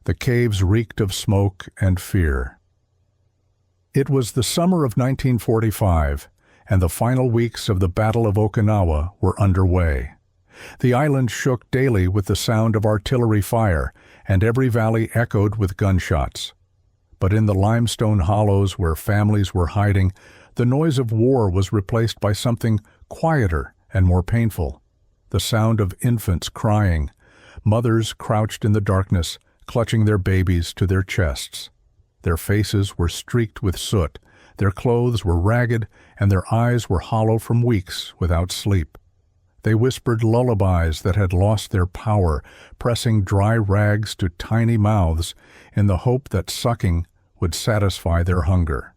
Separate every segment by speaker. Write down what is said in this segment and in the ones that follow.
Speaker 1: The caves reeked of smoke and fear. It was the summer of 1945, and the final weeks of the Battle of Okinawa were underway. The island shook daily with the sound of artillery fire, and every valley echoed with gunshots. But in the limestone hollows where families were hiding, the noise of war was replaced by something quieter and more painful. The sound of infants crying, mothers crouched in the darkness, clutching their babies to their chests. Their faces were streaked with soot, their clothes were ragged, and their eyes were hollow from weeks without sleep. They whispered lullabies that had lost their power, pressing dry rags to tiny mouths in the hope that sucking would satisfy their hunger.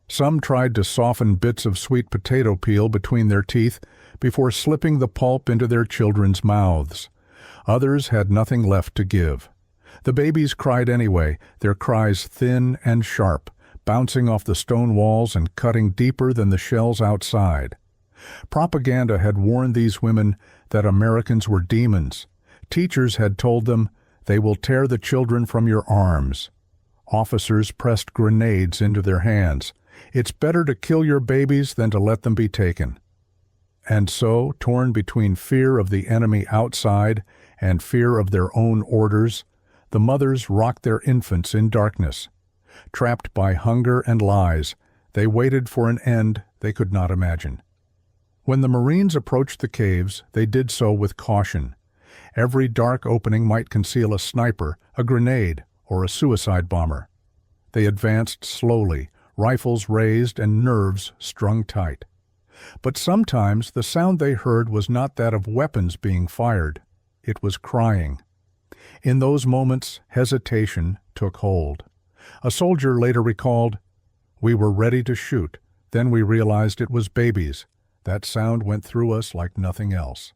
Speaker 1: Some tried to soften bits of sweet potato peel between their teeth before slipping the pulp into their children's mouths. Others had nothing left to give. The babies cried anyway, their cries thin and sharp, bouncing off the stone walls and cutting deeper than the shells outside. Propaganda had warned these women that Americans were demons. Teachers had told them, "They will tear the children from your arms." Officers pressed grenades into their hands. "It's better to kill your babies than to let them be taken." And so, torn between fear of the enemy outside and fear of their own orders, the mothers rocked their infants in darkness. Trapped by hunger and lies, they waited for an end they could not imagine. When the Marines approached the caves, they did so with caution. Every dark opening might conceal a sniper, a grenade, or a suicide bomber. They advanced slowly, rifles raised and nerves strung tight. But sometimes the sound they heard was not that of weapons being fired. It was crying. In those moments, hesitation took hold. A soldier later recalled, "We were ready to shoot. Then we realized it was babies. That sound went through us like nothing else."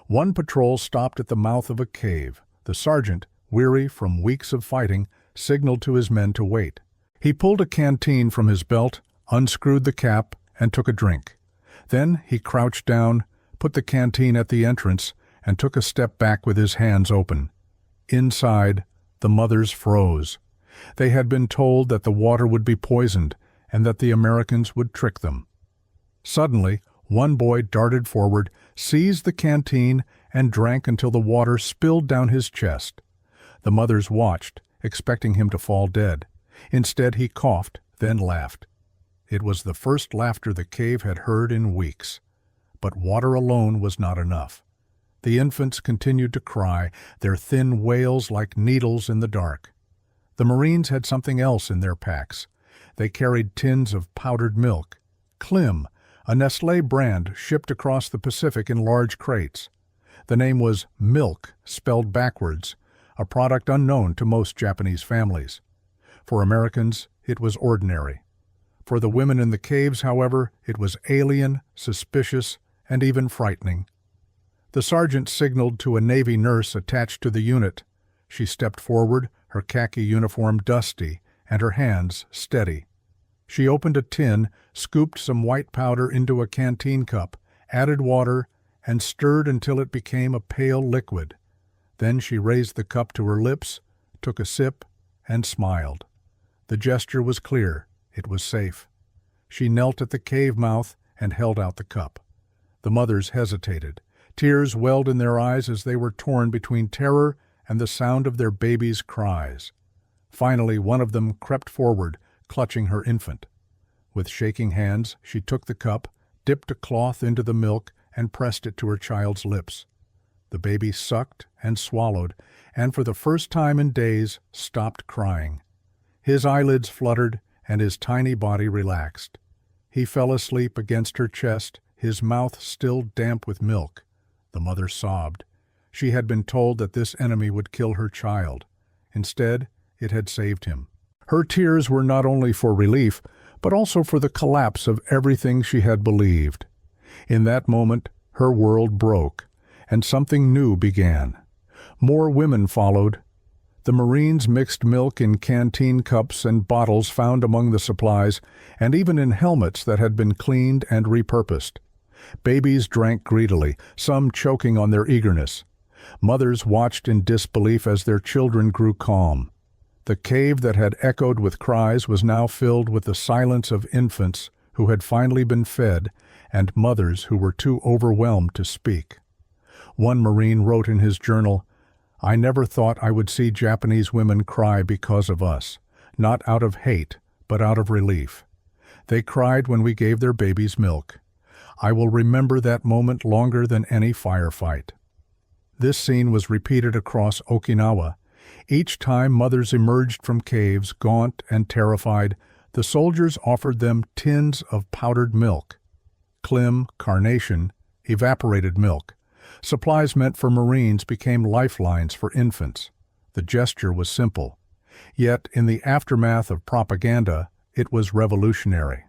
Speaker 1: One patrol stopped at the mouth of a cave. The sergeant, weary from weeks of fighting, signaled to his men to wait. He pulled a canteen from his belt, unscrewed the cap, and took a drink. Then he crouched down, put the canteen at the entrance, and took a step back with his hands open. Inside, the mothers froze. They had been told that the water would be poisoned and that the Americans would trick them. Suddenly, one boy darted forward, seized the canteen, and drank until the water spilled down his chest. The mothers watched, expecting him to fall dead. Instead, he coughed, then laughed. It was the first laughter the cave had heard in weeks. But water alone was not enough. The infants continued to cry, their thin wails like needles in the dark. The Marines had something else in their packs. They carried tins of powdered milk. Klim, a Nestlé brand shipped across the Pacific in large crates. The name was milk, spelled backwards, a product unknown to most Japanese families. For Americans, it was ordinary. For the women in the caves, however, it was alien, suspicious, and even frightening. The sergeant signaled to a Navy nurse attached to the unit. She stepped forward, her khaki uniform dusty, and her hands steady. She opened a tin, scooped some white powder into a canteen cup, added water, and stirred until it became a pale liquid. Then she raised the cup to her lips, took a sip, and smiled. The gesture was clear. It was safe. She knelt at the cave mouth and held out the cup. The mothers hesitated. Tears welled in their eyes as they were torn between terror and the sound of their baby's cries. Finally, one of them crept forward, clutching her infant. With shaking hands, she took the cup, dipped a cloth into the milk, and pressed it to her child's lips. The baby sucked and swallowed, and for the first time in days, stopped crying. His eyelids fluttered, and his tiny body relaxed. He fell asleep against her chest, his mouth still damp with milk. The mother sobbed. She had been told that this enemy would kill her child. Instead, it had saved him. Her tears were not only for relief, but also for the collapse of everything she had believed. In that moment, her world broke, and something new began. More women followed. The Marines mixed milk in canteen cups and bottles found among the supplies, and even in helmets that had been cleaned and repurposed. Babies drank greedily, some choking on their eagerness. Mothers watched in disbelief as their children grew calm. The cave that had echoed with cries was now filled with the silence of infants who had finally been fed and mothers who were too overwhelmed to speak. One Marine wrote in his journal, "I never thought I would see Japanese women cry because of us, not out of hate, but out of relief. They cried when we gave their babies milk. I will remember that moment longer than any firefight." This scene was repeated across Okinawa. Each time mothers emerged from caves, gaunt and terrified, the soldiers offered them tins of powdered milk. Clim, carnation, evaporated milk. Supplies meant for Marines became lifelines for infants. The gesture was simple. Yet, in the aftermath of propaganda, it was revolutionary.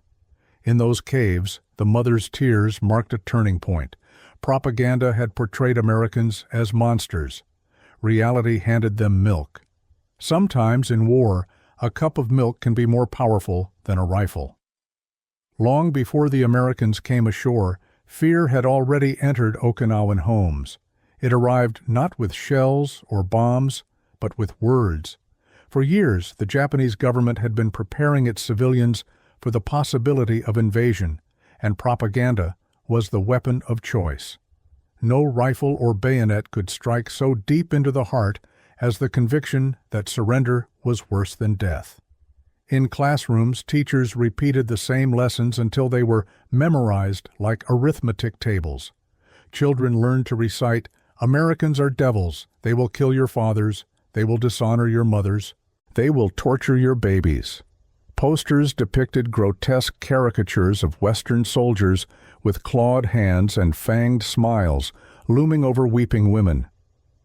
Speaker 1: In those caves, the mother's tears marked a turning point. Propaganda had portrayed Americans as monsters. Reality handed them milk. Sometimes in war, a cup of milk can be more powerful than a rifle. Long before the Americans came ashore, fear had already entered Okinawan homes. It arrived not with shells or bombs, but with words. For years, the Japanese government had been preparing its civilians for the possibility of invasion, and propaganda was the weapon of choice. No rifle or bayonet could strike so deep into the heart as the conviction that surrender was worse than death. In classrooms, teachers repeated the same lessons until they were memorized like arithmetic tables. Children learned to recite, "Americans are devils, they will kill your fathers, they will dishonor your mothers, they will torture your babies." Posters depicted grotesque caricatures of Western soldiers with clawed hands and fanged smiles looming over weeping women.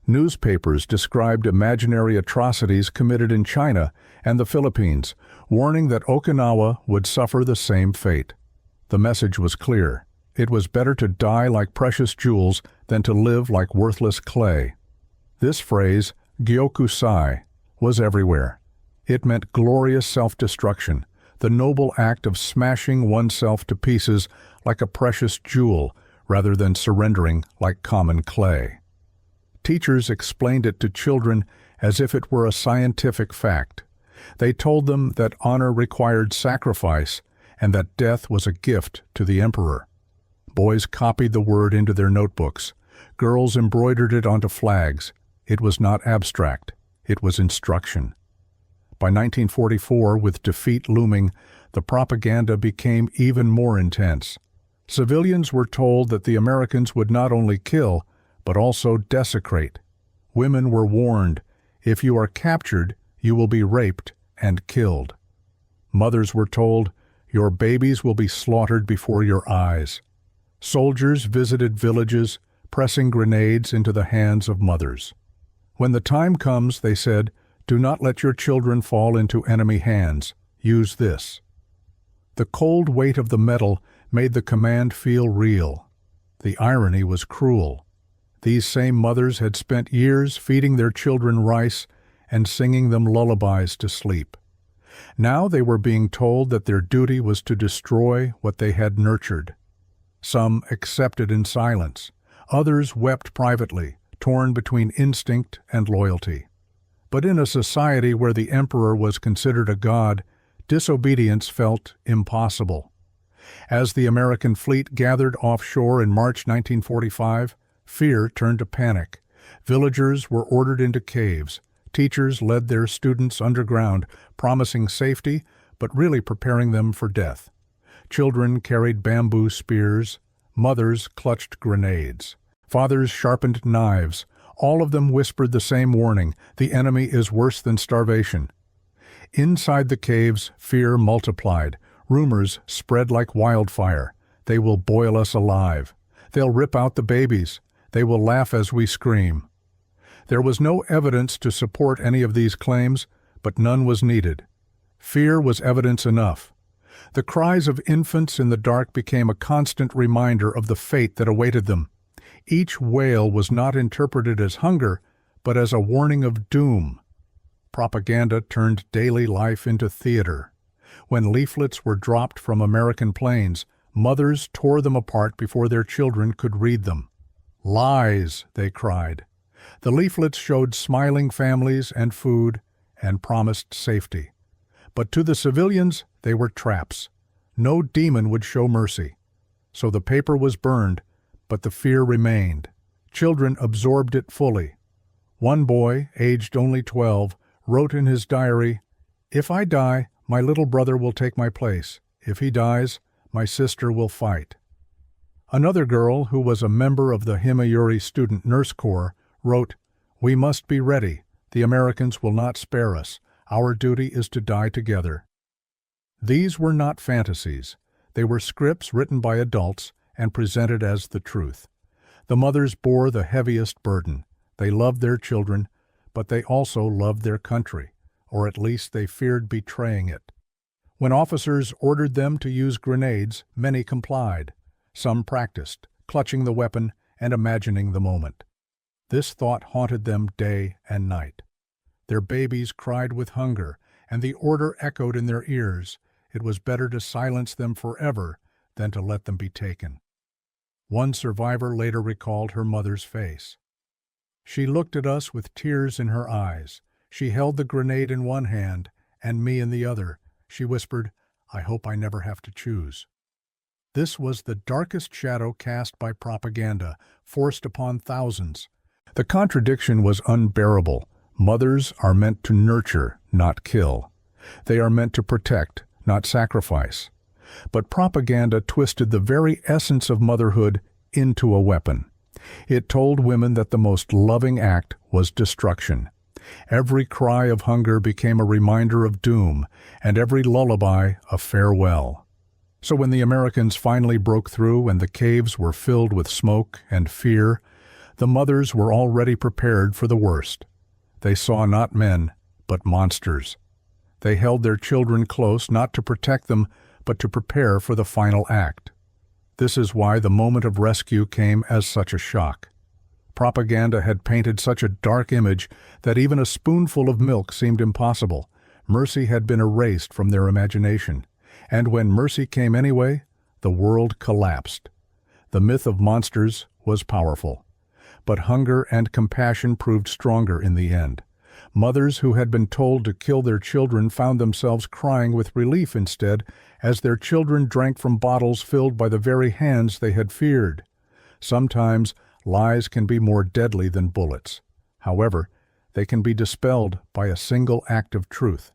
Speaker 1: Newspapers described imaginary atrocities committed in China and the Philippines, warning that Okinawa would suffer the same fate. The message was clear. It was better to die like precious jewels than to live like worthless clay. This phrase, gyokusai, was everywhere. It meant glorious self-destruction, the noble act of smashing oneself to pieces like a precious jewel rather than surrendering like common clay. Teachers explained it to children as if it were a scientific fact. They told them that honor required sacrifice and that death was a gift to the emperor. Boys copied the word into their notebooks. Girls embroidered it onto flags. It was not abstract. It was instruction. By 1944, with defeat looming, the propaganda became even more intense. Civilians were told that the Americans would not only kill, but also desecrate. Women were warned, if you are captured, you will be raped and killed. Mothers were told, your babies will be slaughtered before your eyes. Soldiers visited villages, pressing grenades into the hands of mothers. When the time comes, they said, do not let your children fall into enemy hands. Use this. The cold weight of the metal made the command feel real. The irony was cruel. These same mothers had spent years feeding their children rice and singing them lullabies to sleep. Now they were being told that their duty was to destroy what they had nurtured. Some accepted in silence. Others wept privately, torn between instinct and loyalty. But in a society where the emperor was considered a god, disobedience felt impossible. As the American fleet gathered offshore in March 1945, fear turned to panic. Villagers were ordered into caves. Teachers led their students underground, promising safety, but really preparing them for death. Children carried bamboo spears. Mothers clutched grenades. Fathers sharpened knives. All of them whispered the same warning, the enemy is worse than starvation. Inside the caves, fear multiplied. Rumors spread like wildfire. They will boil us alive. They'll rip out the babies. They will laugh as we scream. There was no evidence to support any of these claims, but none was needed. Fear was evidence enough. The cries of infants in the dark became a constant reminder of the fate that awaited them. Each wail was not interpreted as hunger, but as a warning of doom. Propaganda turned daily life into theater. When leaflets were dropped from American planes, mothers tore them apart before their children could read them. Lies, they cried. The leaflets showed smiling families and food and promised safety. But to the civilians, they were traps. No demon would show mercy. So the paper was burned, but the fear remained. Children absorbed it fully. One boy, aged only 12, wrote in his diary, "If I die, my little brother will take my place. If he dies, my sister will fight." Another girl, who was a member of the Himayuri Student Nurse Corps, wrote, "We must be ready. The Americans will not spare us. Our duty is to die together." These were not fantasies. They were scripts written by adults and presented as the truth. The mothers bore the heaviest burden. They loved their children, but they also loved their country, or at least they feared betraying it. When officers ordered them to use grenades, many complied. Some practiced, clutching the weapon and imagining the moment. This thought haunted them day and night. Their babies cried with hunger, and the order echoed in their ears. It was better to silence them forever than to let them be taken. One survivor later recalled her mother's face. "She looked at us with tears in her eyes. She held the grenade in one hand and me in the other. She whispered, 'I hope I never have to choose.'" This was the darkest shadow cast by propaganda, forced upon thousands. The contradiction was unbearable. Mothers are meant to nurture, not kill. They are meant to protect, not sacrifice. But propaganda twisted the very essence of motherhood into a weapon. It told women that the most loving act was destruction. Every cry of hunger became a reminder of doom, and every lullaby a farewell. So when the Americans finally broke through and the caves were filled with smoke and fear, the mothers were already prepared for the worst. They saw not men, but monsters. They held their children close, not to protect them, but to prepare for the final act. This is why the moment of rescue came as such a shock. Propaganda had painted such a dark image that even a spoonful of milk seemed impossible. Mercy had been erased from their imagination. And when mercy came anyway, the world collapsed. The myth of monsters was powerful. But hunger and compassion proved stronger in the end. Mothers who had been told to kill their children found themselves crying with relief instead, as their children drank from bottles filled by the very hands they had feared. Sometimes lies can be more deadly than bullets. However, they can be dispelled by a single act of truth.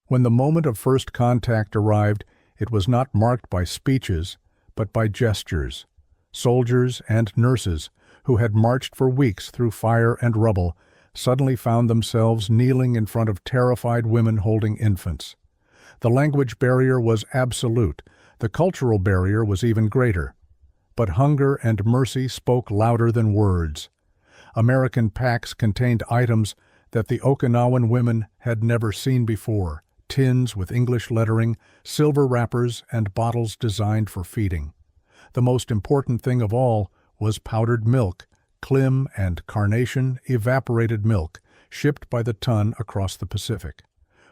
Speaker 1: When the moment of first contact arrived, it was not marked by speeches, but by gestures. Soldiers and nurses, who had marched for weeks through fire and rubble, suddenly found themselves kneeling in front of terrified women holding infants. The language barrier was absolute. The cultural barrier was even greater. But hunger and mercy spoke louder than words. American packs contained items that the Okinawan women had never seen before: tins with English lettering, silver wrappers, and bottles designed for feeding. The most important thing of all was powdered milk, Klim and Carnation evaporated milk, shipped by the ton across the Pacific.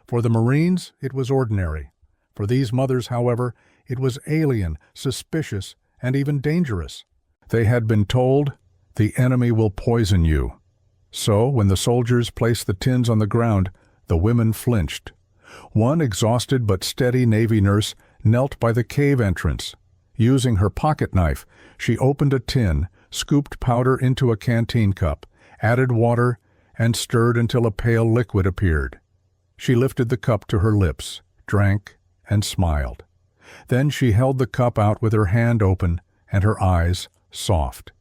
Speaker 1: For the Marines, it was ordinary. For these mothers, however, it was alien, suspicious, and even dangerous. They had been told, "The enemy will poison you." So, when the soldiers placed the tins on the ground, the women flinched. One exhausted but steady Navy nurse knelt by the cave entrance. Using her pocket knife, she opened a tin, scooped powder into a canteen cup, added water, and stirred until a pale liquid appeared. She lifted the cup to her lips, drank, and smiled. Then she held the cup out with her hand open and her eyes soft.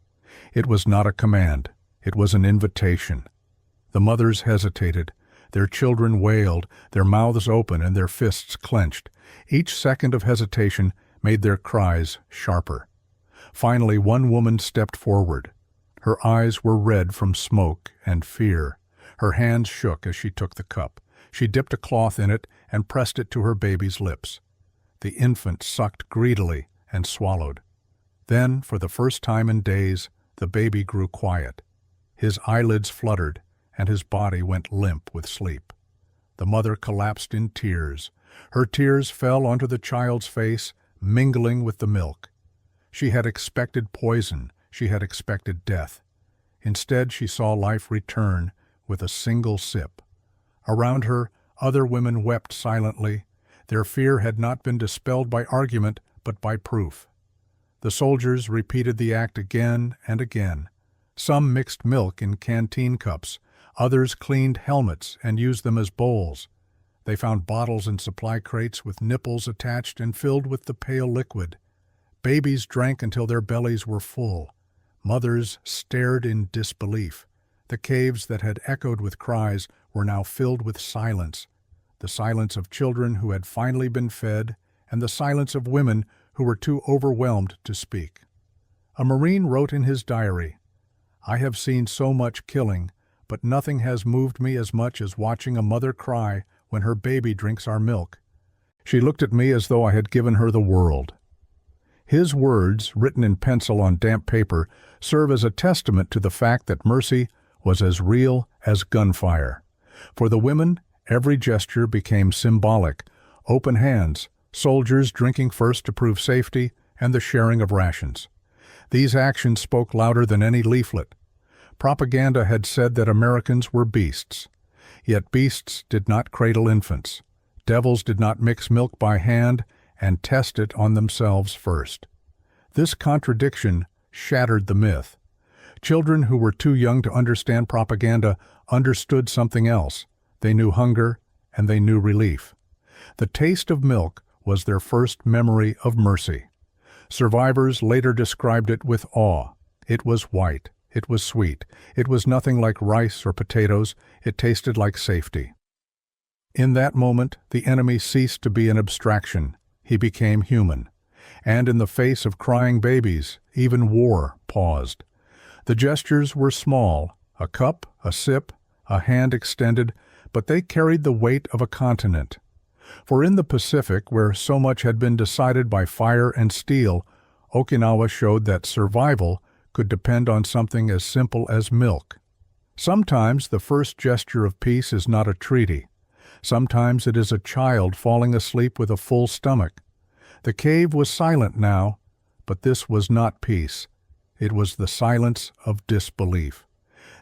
Speaker 1: It was not a command. It was an invitation. The mothers hesitated. Their children wailed, their mouths open and their fists clenched. Each second of hesitation made their cries sharper. Finally, one woman stepped forward. Her eyes were red from smoke and fear. Her hands shook as she took the cup. She dipped a cloth in it and pressed it to her baby's lips. The infant sucked greedily and swallowed. Then, for the first time in days, the baby grew quiet. His eyelids fluttered, and his body went limp with sleep. The mother collapsed in tears. Her tears fell onto the child's face, mingling with the milk. She had expected poison. She had expected death. Instead, she saw life return with a single sip. Around her, other women wept silently. Their fear had not been dispelled by argument, but by proof. The soldiers repeated the act again and again. Some mixed milk in canteen cups. Others cleaned helmets and used them as bowls. They found bottles and supply crates with nipples attached and filled with the pale liquid. Babies drank until their bellies were full. Mothers stared in disbelief. The caves that had echoed with cries were now filled with silence, the silence of children who had finally been fed, and the silence of women who were too overwhelmed to speak. A Marine wrote in his diary, "I have seen so much killing, but nothing has moved me as much as watching a mother cry when her baby drinks our milk. She looked at me as though I had given her the world." His words, written in pencil on damp paper, serve as a testament to the fact that mercy was as real as gunfire. For the women, every gesture became symbolic: open hands, soldiers drinking first to prove safety, and the sharing of rations. These actions spoke louder than any leaflet. Propaganda had said that Americans were beasts. Yet beasts did not cradle infants. Devils did not mix milk by hand and test it on themselves first. This contradiction shattered the myth. Children who were too young to understand propaganda understood something else. They knew hunger and they knew relief. The taste of milk was their first memory of mercy. Survivors later described it with awe. It was white. It was sweet. It was nothing like rice or potatoes. It tasted like safety. In that moment, the enemy ceased to be an abstraction. He became human. And in the face of crying babies, even war paused. The gestures were small: a cup, a sip, a hand extended, but they carried the weight of a continent. For in the Pacific, where so much had been decided by fire and steel, Okinawa showed that survival could depend on something as simple as milk. Sometimes the first gesture of peace is not a treaty. Sometimes it is a child falling asleep with a full stomach. The cave was silent now, but this was not peace. It was the silence of disbelief.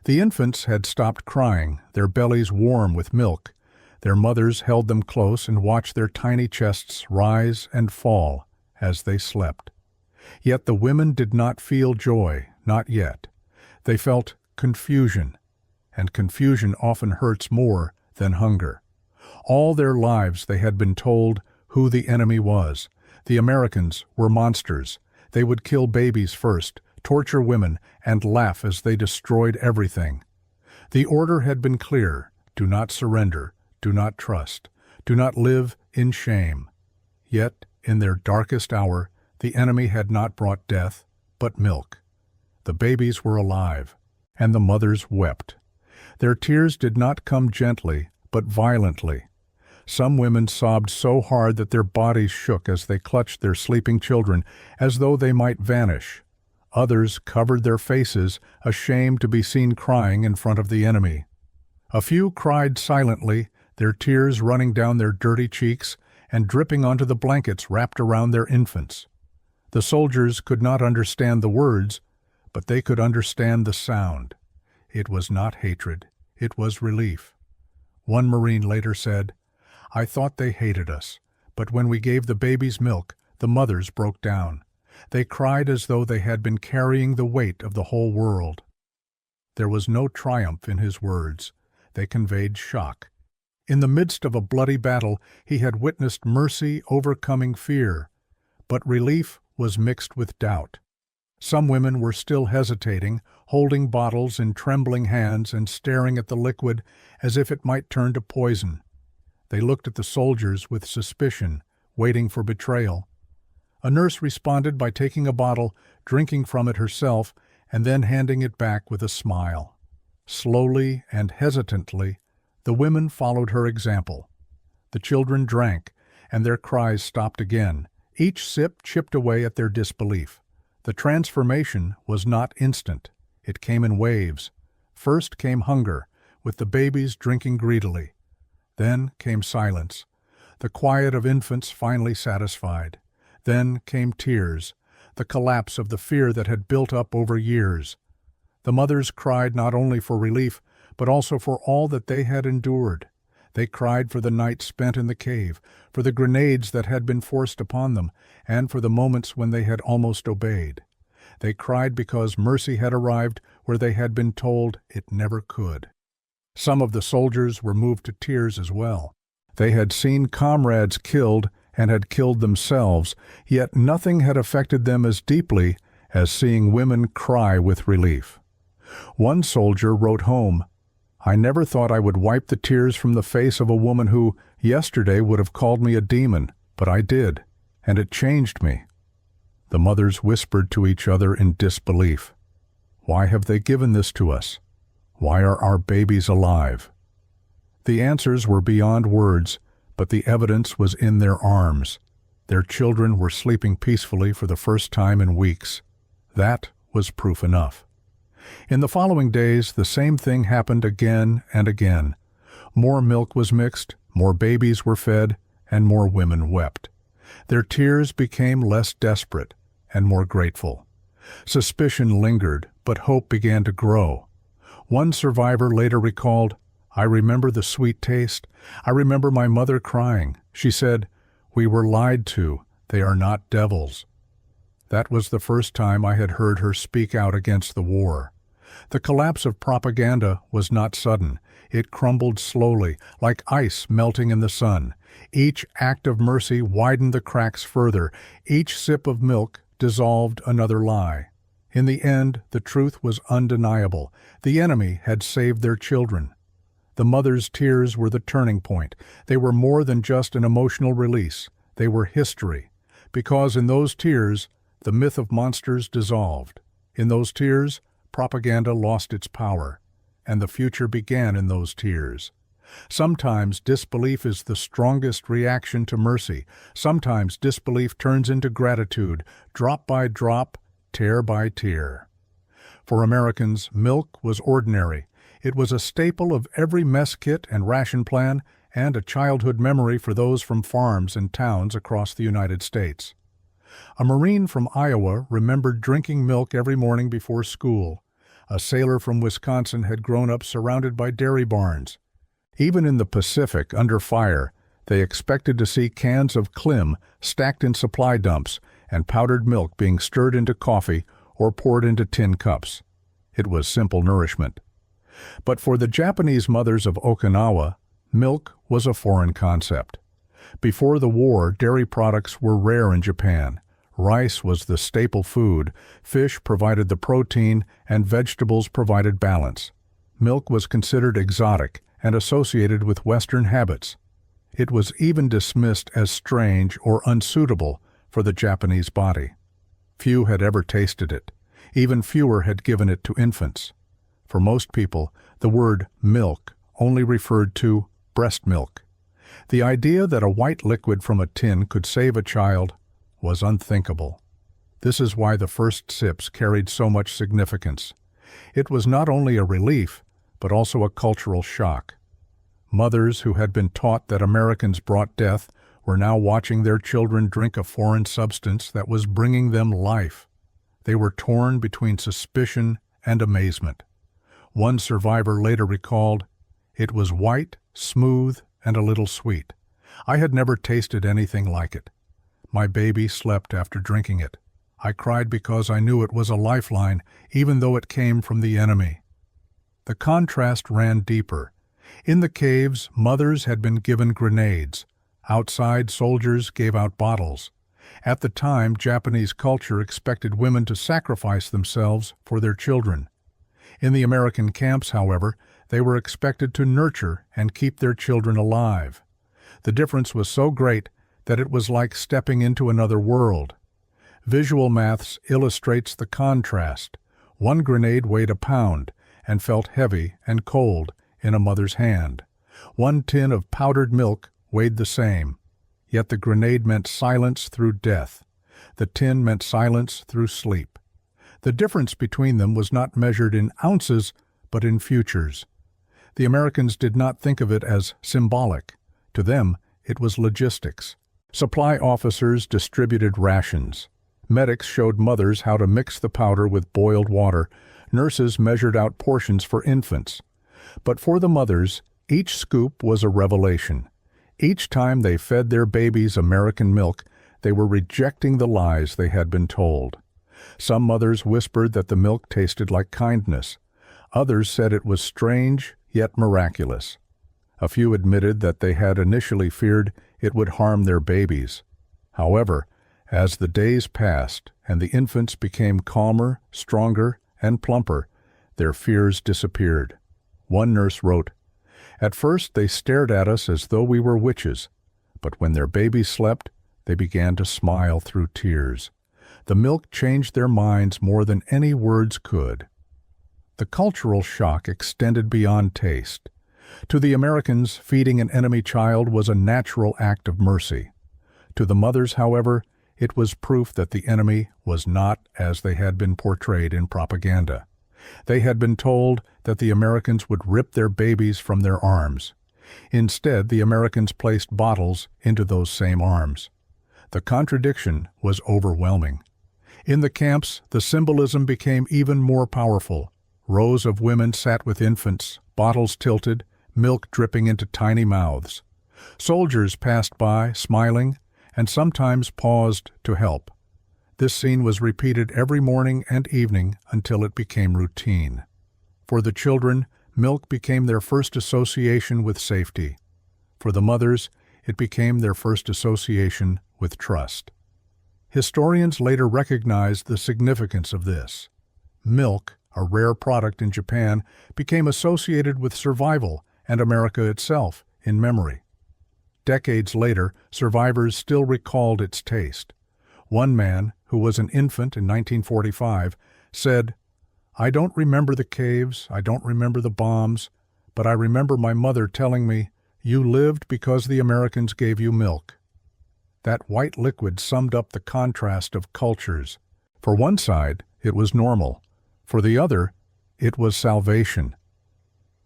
Speaker 1: The infants had stopped crying, their bellies warm with milk. Their mothers held them close and watched their tiny chests rise and fall as they slept. Yet the women did not feel joy, not yet. They felt confusion, and confusion often hurts more than hunger. All their lives they had been told who the enemy was. The Americans were monsters. They would kill babies first, torture women, and laugh as they destroyed everything. The order had been clear: do not surrender, do not trust, do not live in shame. Yet, in their darkest hour, the enemy had not brought death, but milk. The babies were alive, and the mothers wept. Their tears did not come gently, but violently. Some women sobbed so hard that their bodies shook as they clutched their sleeping children, as though they might vanish. Others covered their faces, ashamed to be seen crying in front of the enemy. A few cried silently, their tears running down their dirty cheeks and dripping onto the blankets wrapped around their infants. The soldiers could not understand the words, but they could understand the sound. It was not hatred, it was relief. One Marine later said, "I thought they hated us, but when we gave the babies milk, the mothers broke down. They cried as though they had been carrying the weight of the whole world." There was no triumph in his words. They conveyed shock. In the midst of a bloody battle, he had witnessed mercy overcoming fear, but relief was mixed with doubt. Some women were still hesitating, holding bottles in trembling hands and staring at the liquid as if it might turn to poison. They looked at the soldiers with suspicion, waiting for betrayal. A nurse responded by taking a bottle, drinking from it herself, and then handing it back with a smile. Slowly and hesitantly, the women followed her example. The children drank, and their cries stopped again. Each sip chipped away at their disbelief. The transformation was not instant. It came in waves. First came hunger, with the babies drinking greedily. Then came silence, the quiet of infants finally satisfied. Then came tears, the collapse of the fear that had built up over years. The mothers cried not only for relief, but also for all that they had endured. They cried for the night spent in the cave, for the grenades that had been forced upon them, and for the moments when they had almost obeyed. They cried because mercy had arrived where they had been told it never could. Some of the soldiers were moved to tears as well. They had seen comrades killed and had killed themselves, yet nothing had affected them as deeply as seeing women cry with relief. One soldier wrote home, "I never thought I would wipe the tears from the face of a woman who, yesterday, would have called me a demon, but I did, and it changed me." The mothers whispered to each other in disbelief. Why have they given this to us? Why are our babies alive? The answers were beyond words, but the evidence was in their arms. Their children were sleeping peacefully for the first time in weeks. That was proof enough. In the following days, the same thing happened again and again. More milk was mixed, more babies were fed, and more women wept. Their tears became less desperate and more grateful. Suspicion lingered, but hope began to grow. One survivor later recalled, "I remember the sweet taste. I remember my mother crying. She said, 'We were lied to. They are not devils.'" That was the first time I had heard her speak out against the war. The collapse of propaganda was not sudden. It crumbled slowly, like ice melting in the sun. Each act of mercy widened the cracks further. Each sip of milk dissolved another lie. In the end, the truth was undeniable. The enemy had saved their children. The mothers' tears were the turning point. They were more than just an emotional release. They were history. Because in those tears, the myth of monsters dissolved. In those tears, propaganda lost its power, and the future began in those tears. Sometimes disbelief is the strongest reaction to mercy. Sometimes disbelief turns into gratitude, drop by drop, tear by tear. For Americans, milk was ordinary. It was a staple of every mess kit and ration plan, and a childhood memory for those from farms and towns across the United States. A Marine from Iowa remembered drinking milk every morning before school. A sailor from Wisconsin had grown up surrounded by dairy barns. Even in the Pacific, under fire, they expected to see cans of Klim stacked in supply dumps and powdered milk being stirred into coffee or poured into tin cups. It was simple nourishment. But for the Japanese mothers of Okinawa, milk was a foreign concept. Before the war, dairy products were rare in Japan. Rice was the staple food, fish provided the protein, and vegetables provided balance. Milk was considered exotic and associated with Western habits. It was even dismissed as strange or unsuitable for the Japanese body. Few had ever tasted it. Even fewer had given it to infants. For most people, the word milk only referred to breast milk. The idea that a white liquid from a tin could save a child was unthinkable. This is why the first sips carried so much significance. It was not only a relief, but also a cultural shock. Mothers who had been taught that Americans brought death were now watching their children drink a foreign substance that was bringing them life. They were torn between suspicion and amazement. One survivor later recalled, "It was white, smooth, and a little sweet. I had never tasted anything like it. My baby slept after drinking it. I cried because I knew it was a lifeline, even though it came from the enemy." The contrast ran deeper. In the caves, mothers had been given grenades. Outside, soldiers gave out bottles. At the time, Japanese culture expected women to sacrifice themselves for their children. In the American camps, however, they were expected to nurture and keep their children alive. The difference was so great that it was like stepping into another world. Visual maths illustrates the contrast. One grenade weighed a pound and felt heavy and cold in a mother's hand. One tin of powdered milk weighed the same, yet the grenade meant silence through death. The tin meant silence through sleep. The difference between them was not measured in ounces, but in futures. The Americans did not think of it as symbolic. To them, it was logistics. Supply officers distributed rations. Medics showed mothers how to mix the powder with boiled water. Nurses measured out portions for infants. But for the mothers, each scoop was a revelation. Each time they fed their babies American milk, they were rejecting the lies they had been told. Some mothers whispered that the milk tasted like kindness. Others said it was strange, yet miraculous. A few admitted that they had initially feared it would harm their babies. However, as the days passed and the infants became calmer, stronger, and plumper, their fears disappeared. One nurse wrote, "At first they stared at us as though we were witches, but when their babies slept, they began to smile through tears. The milk changed their minds more than any words could." The cultural shock extended beyond taste. To the Americans, feeding an enemy child was a natural act of mercy. To the mothers, however, it was proof that the enemy was not as they had been portrayed in propaganda. They had been told that the Americans would rip their babies from their arms. Instead, the Americans placed bottles into those same arms. The contradiction was overwhelming. In the camps, the symbolism became even more powerful. Rows of women sat with infants, bottles tilted, milk dripping into tiny mouths. Soldiers passed by, smiling, and sometimes paused to help. This scene was repeated every morning and evening until it became routine. For the children, milk became their first association with safety. For the mothers, it became their first association with trust. Historians later recognized the significance of this. Milk, a rare product in Japan, became associated with survival and America itself in memory. Decades later, survivors still recalled its taste. One man, who was an infant in 1945, said, "I don't remember the caves, I don't remember the bombs, but I remember my mother telling me, 'You lived because the Americans gave you milk.'" That white liquid summed up the contrast of cultures. For one side, it was normal. For the other, it was salvation.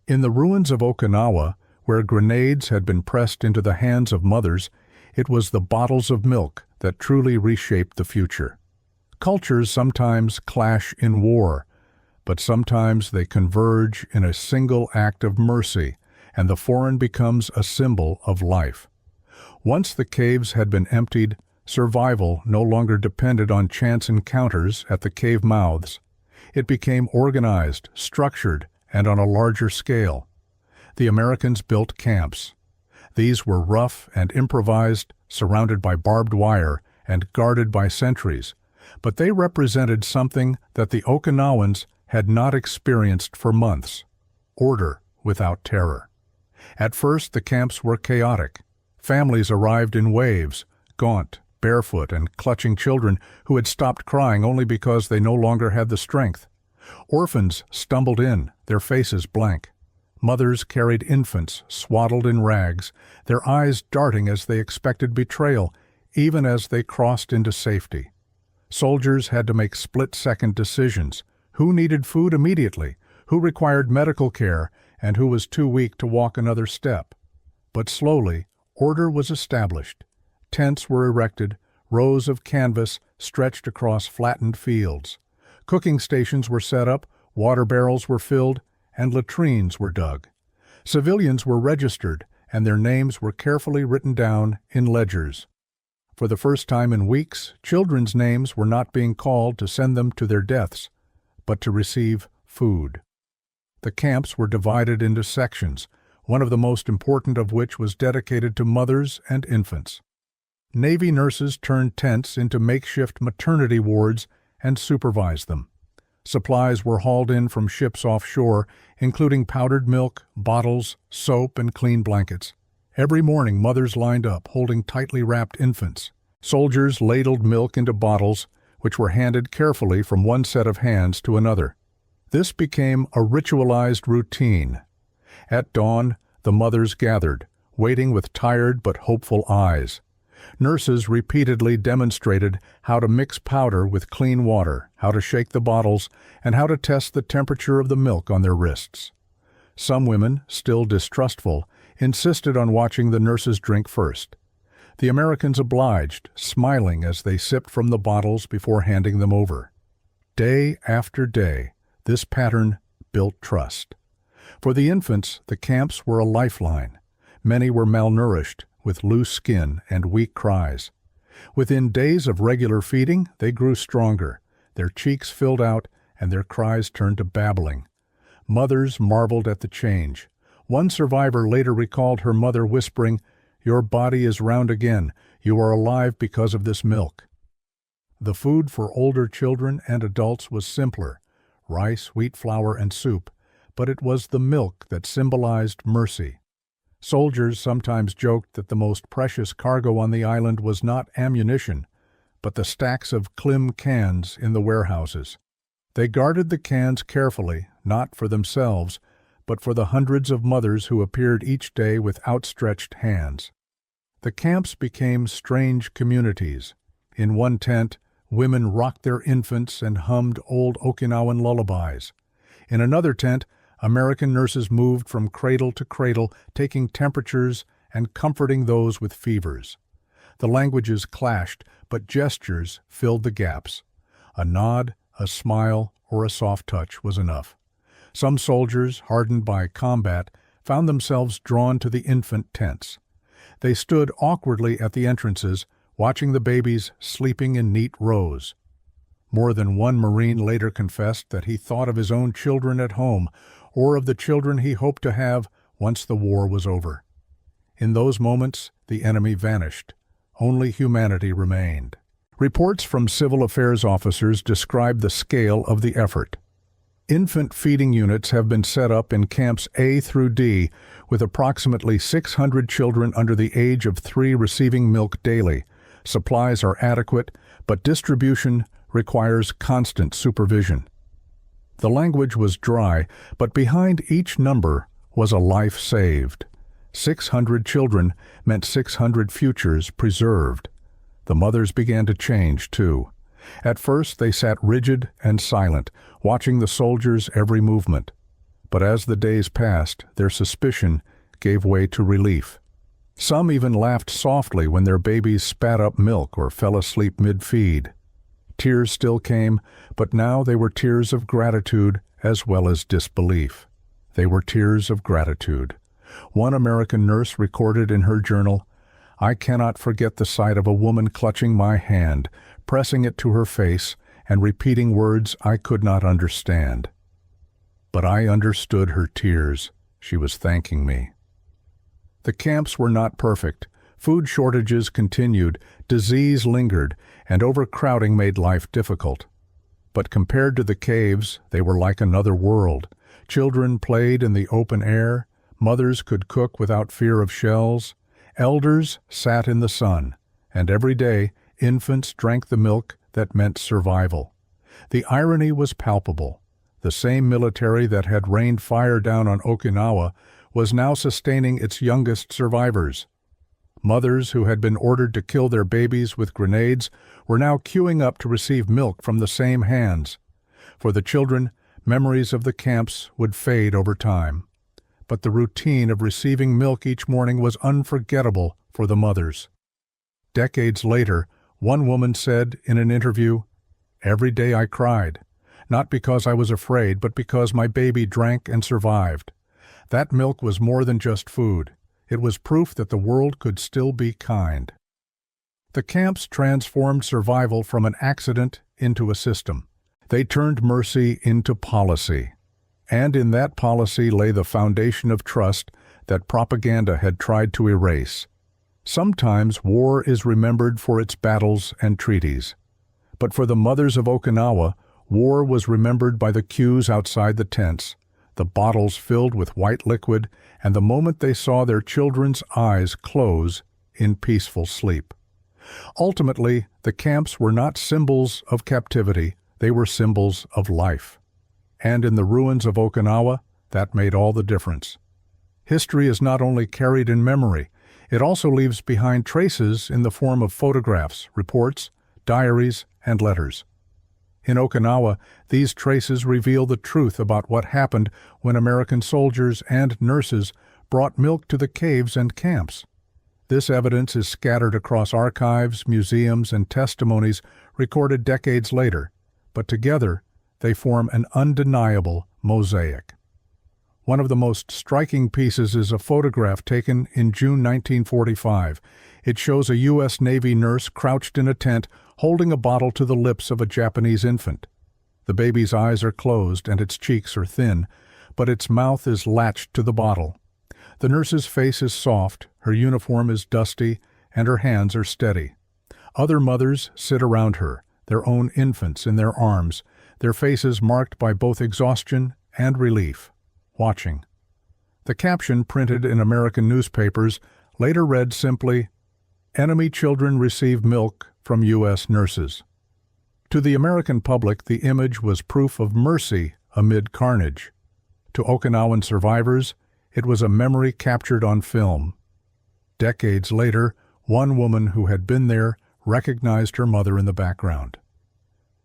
Speaker 1: In the ruins of Okinawa, where grenades had been pressed into the hands of mothers, it was the bottles of milk that truly reshaped the future. Cultures sometimes clash in war, but sometimes they converge in a single act of mercy, and the foreign becomes a symbol of life. Once the caves had been emptied, survival no longer depended on chance encounters at the cave mouths. It became organized, structured, and on a larger scale. The Americans built camps. These were rough and improvised, surrounded by barbed wire and guarded by sentries, but they represented something that the Okinawans had not experienced for months: order without terror. At first, the camps were chaotic. Families arrived in waves, gaunt, barefoot, and clutching children who had stopped crying only because they no longer had the strength. Orphans stumbled in, their faces blank. Mothers carried infants swaddled in rags, their eyes darting as they expected betrayal, even as they crossed into safety. Soldiers had to make split-second decisions: who needed food immediately, who required medical care, and who was too weak to walk another step. But slowly, order was established. Tents were erected, rows of canvas stretched across flattened fields. Cooking stations were set up, water barrels were filled, and latrines were dug. Civilians were registered, and their names were carefully written down in ledgers. For the first time in weeks, children's names were not being called to send them to their deaths, but to receive food. The camps were divided into sections, one of the most important of which was dedicated to mothers and infants. Navy nurses turned tents into makeshift maternity wards and supervised them. Supplies were hauled in from ships offshore, including powdered milk, bottles, soap, and clean blankets. Every morning, mothers lined up, holding tightly wrapped infants. Soldiers ladled milk into bottles, which were handed carefully from one set of hands to another. This became a ritualized routine. At dawn, the mothers gathered, waiting with tired but hopeful eyes. Nurses repeatedly demonstrated how to mix powder with clean water, how to shake the bottles, and how to test the temperature of the milk on their wrists. Some women, still distrustful, insisted on watching the nurses drink first. The Americans obliged, smiling as they sipped from the bottles before handing them over. Day after day, This pattern built trust. For the infants, the camps were a lifeline. Many were malnourished, with loose skin and weak cries. Within days of regular feeding, they grew stronger. Their cheeks filled out, and their cries turned to babbling. Mothers marveled at the change. One survivor later recalled her mother whispering, "Your body is round again. You are alive because of this milk." The food for older children and adults was simpler: rice, wheat flour, and soup, but it was the milk that symbolized mercy. Soldiers sometimes joked that the most precious cargo on the island was not ammunition, but the stacks of clim cans in the warehouses. They guarded the cans carefully, not for themselves, but for the hundreds of mothers who appeared each day with outstretched hands. The camps became strange communities. In one tent, women rocked their infants and hummed old Okinawan lullabies. In another tent, American nurses moved from cradle to cradle, taking temperatures and comforting those with fevers. The languages clashed, but gestures filled the gaps. A nod, a smile, or a soft touch was enough. Some soldiers, hardened by combat, found themselves drawn to the infant tents. They stood awkwardly at the entrances, watching the babies sleeping in neat rows. More than one Marine later confessed that he thought of his own children at home, or of the children he hoped to have once the war was over. In those moments, the enemy vanished. Only humanity remained. Reports from civil affairs officers describe the scale of the effort. Infant feeding units have been set up in camps A through D, with approximately 600 children under the age of 3 receiving milk daily. Supplies are adequate, but distribution requires constant supervision. The language was dry, but behind each number was a life saved. 600 children meant 600 futures preserved. The mothers began to change, too. At first, they sat rigid and silent, watching the soldiers' every movement. But as the days passed, their suspicion gave way to relief. Some even laughed softly when their babies spat up milk or fell asleep mid-feed. Tears still came, but now they were tears of gratitude as well as disbelief. They were tears of gratitude. One American nurse recorded in her journal, "I cannot forget the sight of a woman clutching my hand, pressing it to her face, and repeating words I could not understand. But I understood her tears. She was thanking me." The camps were not perfect. Food shortages continued, disease lingered, and overcrowding made life difficult. But compared to the caves, they were like another world. Children played in the open air, mothers could cook without fear of shells, elders sat in the sun, and every day infants drank the milk that meant survival. The irony was palpable. The same military that had rained fire down on Okinawa was now sustaining its youngest survivors. Mothers who had been ordered to kill their babies with grenades were now queuing up to receive milk from the same hands. For the children, memories of the camps would fade over time. But the routine of receiving milk each morning was unforgettable for the mothers. Decades later, one woman said in an interview, "Every day I cried, not because I was afraid, but because my baby drank and survived. That milk was more than just food. It was proof that the world could still be kind." The camps transformed survival from an accident into a system. They turned mercy into policy. And in that policy lay the foundation of trust that propaganda had tried to erase. Sometimes war is remembered for its battles and treaties. But for the mothers of Okinawa, war was remembered by the queues outside the tents, the bottles filled with white liquid, and the moment they saw their children's eyes close in peaceful sleep. Ultimately, the camps were not symbols of captivity, they were symbols of life. And in the ruins of Okinawa, that made all the difference. History is not only carried in memory, it also leaves behind traces in the form of photographs, reports, diaries, and letters. In Okinawa, these traces reveal the truth about what happened when American soldiers and nurses brought milk to the caves and camps. This evidence is scattered across archives, museums, and testimonies recorded decades later, but together They form an undeniable mosaic. One of the most striking pieces is a photograph taken in June 1945. It shows a U.S. Navy nurse crouched in a tent holding a bottle to the lips of a Japanese infant. The baby's eyes are closed and its cheeks are thin, but its mouth is latched to the bottle. The nurse's face is soft, her uniform is dusty, and her hands are steady. Other mothers sit around her, their own infants in their arms, their faces marked by both exhaustion and relief, watching. The caption printed in American newspapers later read simply, "Enemy children receive milk from U.S. nurses." To the American public, the image was proof of mercy amid carnage. To Okinawan survivors, it was a memory captured on film. Decades later, one woman who had been there recognized her mother in the background.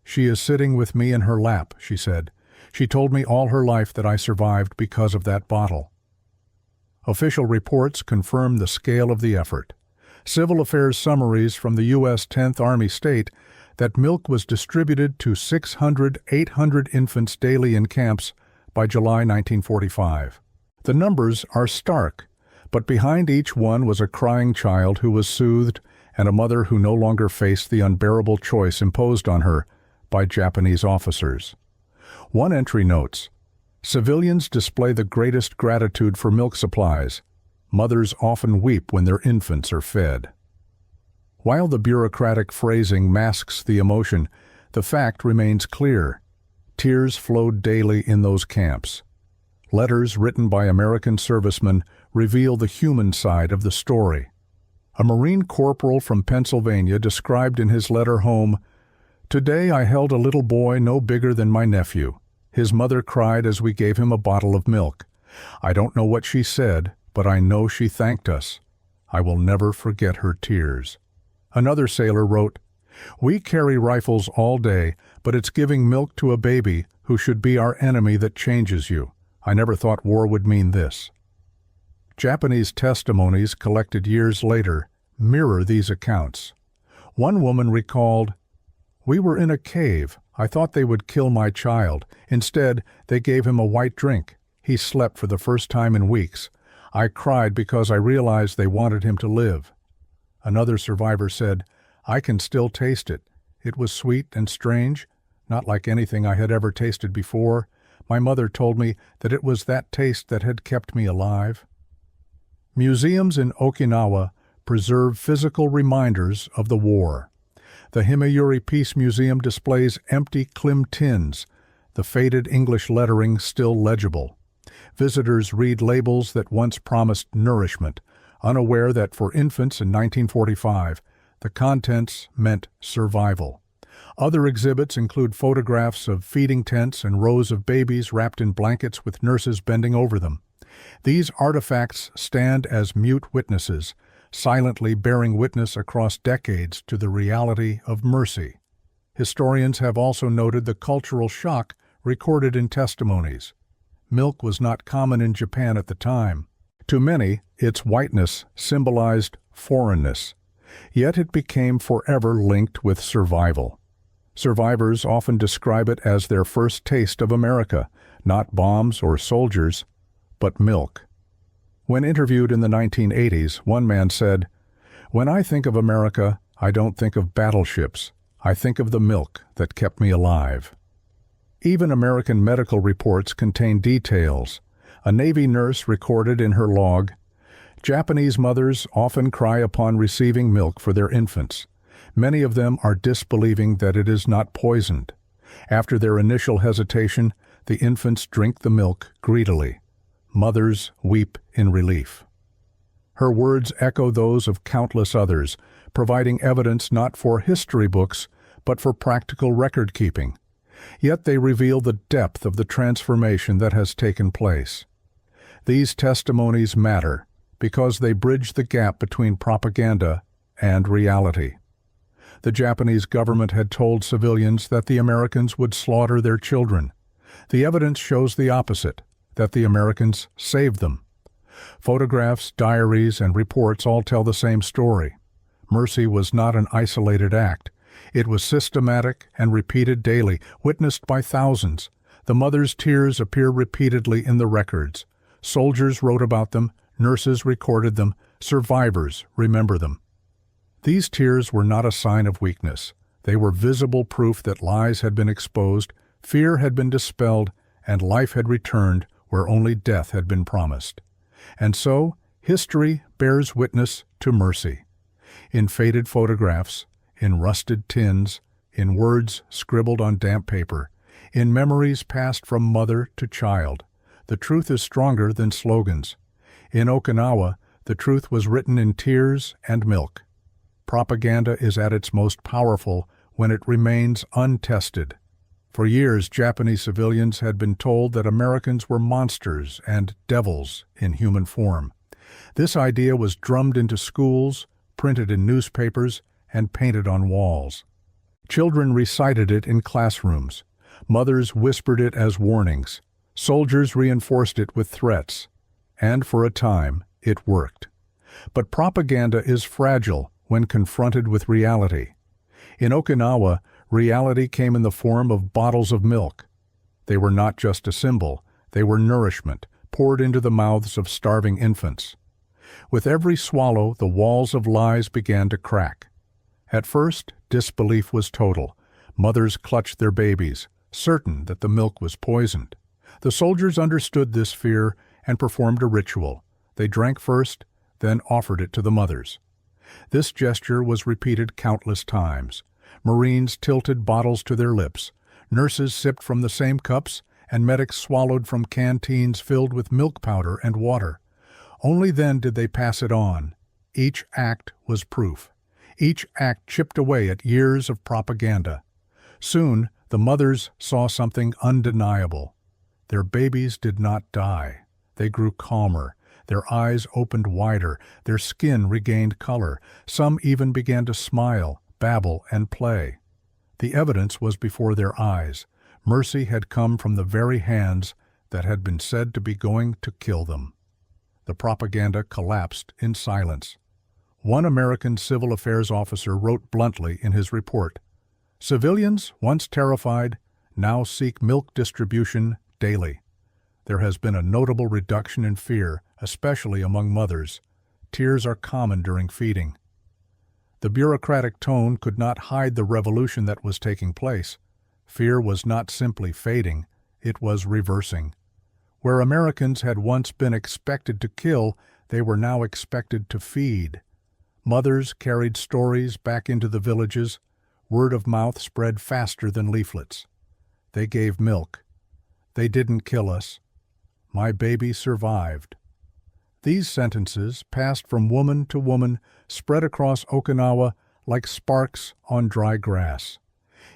Speaker 1: "She is sitting with me in her lap," she said. "She told me all her life that I survived because of that bottle." Official reports confirm the scale of the effort. Civil affairs summaries from the U.S. 10th Army state that milk was distributed to 800 infants daily in camps by July 1945. The numbers are stark, but behind each one was a crying child who was soothed and a mother who no longer faced the unbearable choice imposed on her by Japanese officers. One entry notes, "Civilians display the greatest gratitude for milk supplies. Mothers often weep when their infants are fed." While the bureaucratic phrasing masks the emotion, the fact remains clear. Tears flowed daily in those camps. Letters written by American servicemen reveal the human side of the story. A Marine corporal from Pennsylvania described in his letter home, "Today I held a little boy no bigger than my nephew. His mother cried as we gave him a bottle of milk. I don't know what she said, but I know she thanked us. I will never forget her tears." Another sailor wrote, "We carry rifles all day, but it's giving milk to a baby who should be our enemy that changes you. I never thought war would mean this." Japanese testimonies collected years later mirror these accounts. One woman recalled, "We were in a cave. I thought they would kill my child. Instead, they gave him a white drink. He slept for the first time in weeks. I cried because I realized they wanted him to live." Another survivor said, "I can still taste it. It was sweet and strange, not like anything I had ever tasted before. My mother told me that it was that taste that had kept me alive." Museums in Okinawa preserve physical reminders of the war. The Himayuri Peace Museum displays empty clim tins, the faded English lettering still legible. Visitors read labels that once promised nourishment, unaware that for infants in 1945, the contents meant survival. Other exhibits include photographs of feeding tents and rows of babies wrapped in blankets with nurses bending over them. These artifacts stand as mute witnesses, silently bearing witness across decades to the reality of mercy. Historians have also noted the cultural shock recorded in testimonies. Milk was not common in Japan at the time. To many, its whiteness symbolized foreignness, yet it became forever linked with survival. Survivors often describe it as their first taste of America, not bombs or soldiers, but milk. When interviewed in the 1980s, one man said, "When I think of America, I don't think of battleships. I think of the milk that kept me alive." Even American medical reports contain details. A Navy nurse recorded in her log, "Japanese mothers often cry upon receiving milk for their infants. Many of them are disbelieving that it is not poisoned. After their initial hesitation, the infants drink the milk greedily. Mothers weep in relief." Her words echo those of countless others, providing evidence not for history books, but for practical record-keeping. Yet they reveal the depth of the transformation that has taken place. These testimonies matter because they bridge the gap between propaganda and reality. The Japanese government had told civilians that the Americans would slaughter their children. The evidence shows the opposite, that the Americans saved them. Photographs, diaries, and reports all tell the same story. Mercy was not an isolated act. It was systematic and repeated daily, witnessed by thousands. The mother's tears appear repeatedly in the records. Soldiers wrote about them, nurses recorded them, survivors remember them. These tears were not a sign of weakness. They were visible proof that lies had been exposed, fear had been dispelled, and life had returned where only death had been promised. And so, history bears witness to mercy. In faded photographs, in rusted tins, in words scribbled on damp paper, in memories passed from mother to child, the truth is stronger than slogans. In Okinawa, the truth was written in tears and milk. Propaganda is at its most powerful when it remains untested. For years, Japanese civilians had been told that Americans were monsters and devils in human form. This idea was drummed into schools, printed in newspapers, and painted on walls. Children recited it in classrooms. Mothers whispered it as warnings. Soldiers reinforced it with threats. And for a time, it worked. But propaganda is fragile when confronted with reality. In Okinawa, reality came in the form of bottles of milk. They were not just a symbol, they were nourishment, poured into the mouths of starving infants. With every swallow, the walls of lies began to crack. At first, disbelief was total. Mothers clutched their babies, certain that the milk was poisoned. The soldiers understood this fear and performed a ritual. They drank first, then offered it to the mothers. This gesture was repeated countless times. Marines tilted bottles to their lips. Nurses sipped from the same cups, and medics swallowed from canteens filled with milk powder and water. Only then did they pass it on. Each act was proof. Each act chipped away at years of propaganda. Soon, the mothers saw something undeniable. Their babies did not die. They grew calmer. Their eyes opened wider. Their skin regained color. Some even began to smile, babble, and play. The evidence was before their eyes. Mercy had come from the very hands that had been said to be going to kill them. The propaganda collapsed in silence. One American civil affairs officer wrote bluntly in his report, "Civilians, once terrified, now seek milk distribution daily. There has been a notable reduction in fear, especially among mothers. Tears are common during feeding." The bureaucratic tone could not hide the revolution that was taking place. Fear was not simply fading, it was reversing. Where Americans had once been expected to kill, they were now expected to feed. Mothers carried stories back into the villages. Word of mouth spread faster than leaflets. They gave milk. They didn't kill us. My baby survived. These sentences, passed from woman to woman, spread across Okinawa like sparks on dry grass.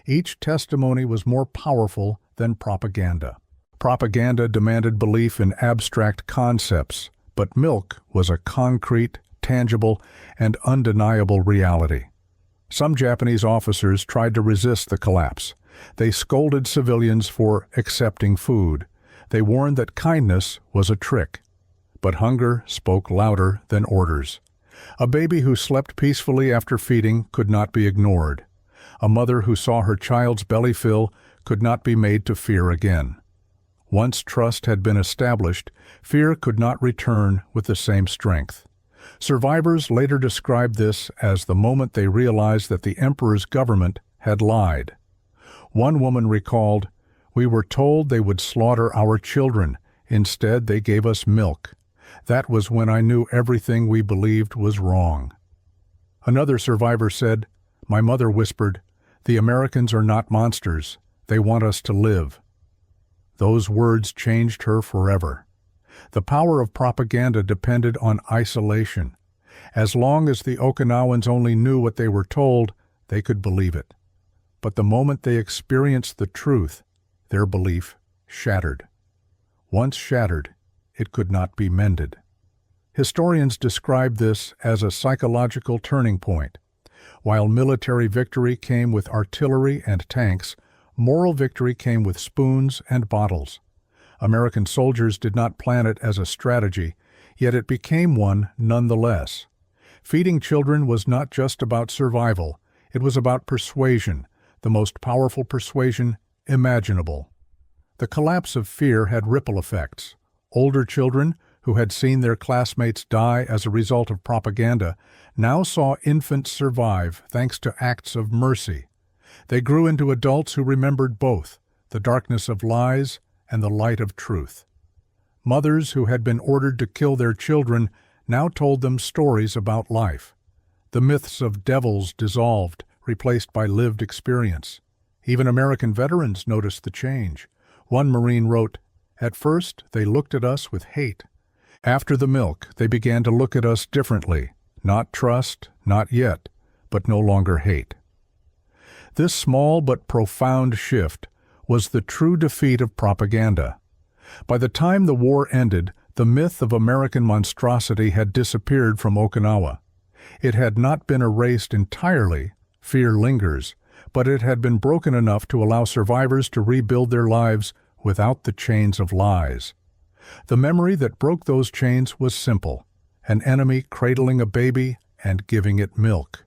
Speaker 1: Each testimony was more powerful than propaganda. Propaganda demanded belief in abstract concepts, but milk was a concrete, tangible, and undeniable reality. Some Japanese officers tried to resist the collapse. They scolded civilians for accepting food. They warned that kindness was a trick. But hunger spoke louder than orders. A baby who slept peacefully after feeding could not be ignored. A mother who saw her child's belly fill could not be made to fear again. Once trust had been established, fear could not return with the same strength. Survivors later described this as the moment they realized that the emperor's government had lied. One woman recalled, "We were told they would slaughter our children. Instead, they gave us milk. That was when I knew everything we believed was wrong." Another survivor said, "My mother whispered, 'The Americans are not monsters. They want us to live.'" Those words changed her forever. The power of propaganda depended on isolation. As long as the Okinawans only knew what they were told, they could believe it. But the moment they experienced the truth, their belief shattered. Once shattered, it could not be mended. Historians describe this as a psychological turning point. While military victory came with artillery and tanks, moral victory came with spoons and bottles. American soldiers did not plan it as a strategy, yet it became one nonetheless. Feeding children was not just about survival, It was about persuasion, the most powerful persuasion imaginable. The collapse of fear had ripple effects. Older children, who had seen their classmates die as a result of propaganda, now saw infants survive thanks to acts of mercy. They grew into adults who remembered both, the darkness of lies and the light of truth. Mothers who had been ordered to kill their children now told them stories about life. The myths of devils dissolved, replaced by lived experience. Even American veterans noticed the change. One Marine wrote, "At first, they looked at us with hate. After the milk, they began to look at us differently. Not trust, not yet, but no longer hate." This small but profound shift was the true defeat of propaganda. By the time the war ended, the myth of American monstrosity had disappeared from Okinawa. It had not been erased entirely, fear lingers, but it had been broken enough to allow survivors to rebuild their lives without the chains of lies. The memory that broke those chains was simple: an enemy cradling a baby and giving it milk.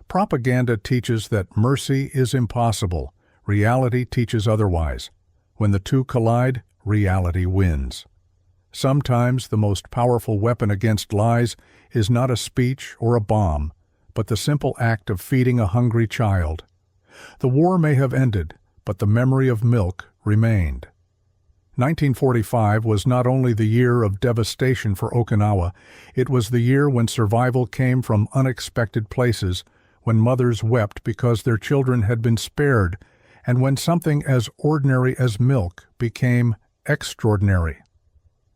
Speaker 1: Propaganda teaches that mercy is impossible. Reality teaches otherwise. When the two collide, reality wins. Sometimes the most powerful weapon against lies is not a speech or a bomb, but the simple act of feeding a hungry child. The war may have ended, but the memory of milk remained. 1945 was not only the year of devastation for Okinawa, it was the year when survival came from unexpected places, when mothers wept because their children had been spared, and when something as ordinary as milk became extraordinary.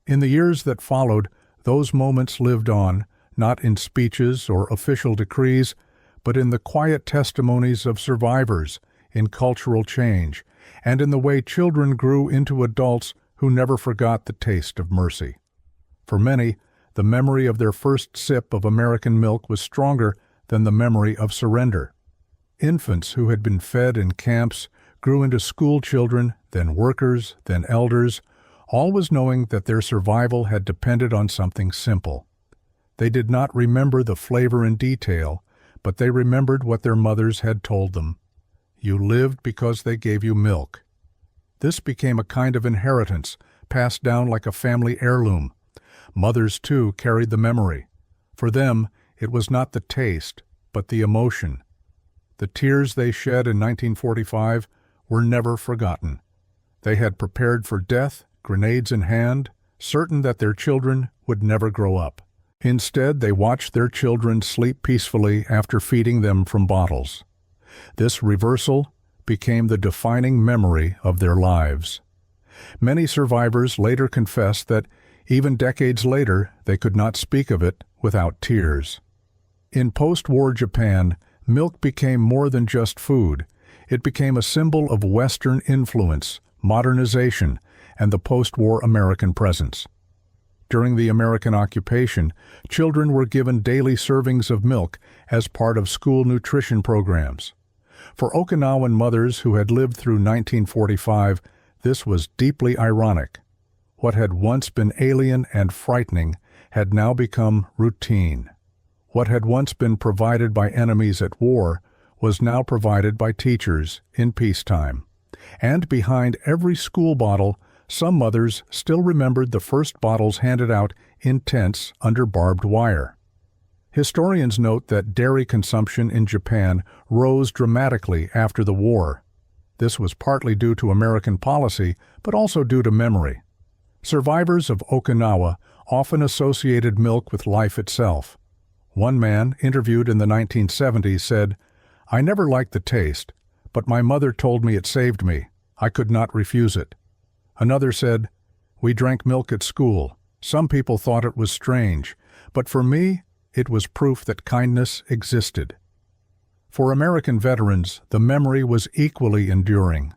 Speaker 1: In the years that followed, those moments lived on, not in speeches or official decrees, but in the quiet testimonies of survivors, in cultural change, and in the way children grew into adults who never forgot the taste of mercy. For many, the memory of their first sip of American milk was stronger than the memory of surrender. Infants who had been fed in camps grew into school children, then workers, then elders, always knowing that their survival had depended on something simple. They did not remember the flavor in detail, but they remembered what their mothers had told them. You lived because they gave you milk. This became a kind of inheritance, passed down like a family heirloom. Mothers, too, carried the memory. For them, it was not the taste, but the emotion. The tears they shed in 1945 were never forgotten. They had prepared for death, grenades in hand, certain that their children would never grow up. Instead, they watched their children sleep peacefully after feeding them from bottles. This reversal became the defining memory of their lives. Many survivors later confessed that, even decades later, they could not speak of it without tears. In post-war Japan, milk became more than just food. It became a symbol of Western influence, modernization, and the post-war American presence. During the American occupation, children were given daily servings of milk as part of school nutrition programs. For Okinawan mothers who had lived through 1945, this was deeply ironic. What had once been alien and frightening had now become routine. What had once been provided by enemies at war was now provided by teachers in peacetime. And behind every school bottle, some mothers still remembered the first bottles handed out in tents under barbed wire. Historians note that dairy consumption in Japan rose dramatically after the war. This was partly due to American policy, but also due to memory. Survivors of Okinawa often associated milk with life itself. One man, interviewed in the 1970s, said, "I never liked the taste, but my mother told me it saved me. I could not refuse it." Another said, "We drank milk at school. Some people thought it was strange, but for me, it was proof that kindness existed." For American veterans, the memory was equally enduring.